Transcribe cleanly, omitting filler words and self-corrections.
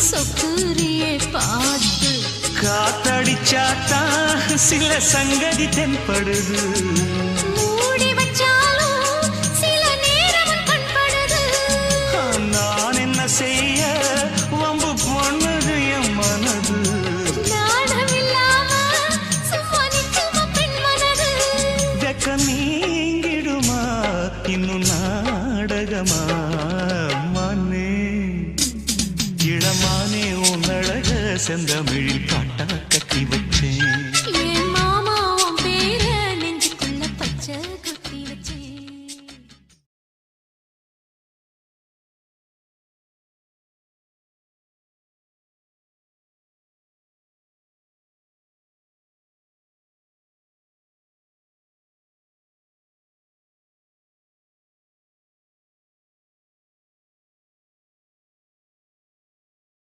சொக்குரியே பாட்டு காத்தடிச்சாத்தான் சில சங்கதி தென்படுது மூடி வச்சாலும் சில நேரம் கண்படுது நான் என்ன செய்ய வம்பு பொண்ணுது என் மனது நாணமில்லாம சும்மா நிற்குமா பெண் மனது வெக்க நீங்கிடுமா இன்னும் நாடகமா மனே இளமானே உன் அழக செந்தமிழில் பாட்டா கட்டி வச்சேன்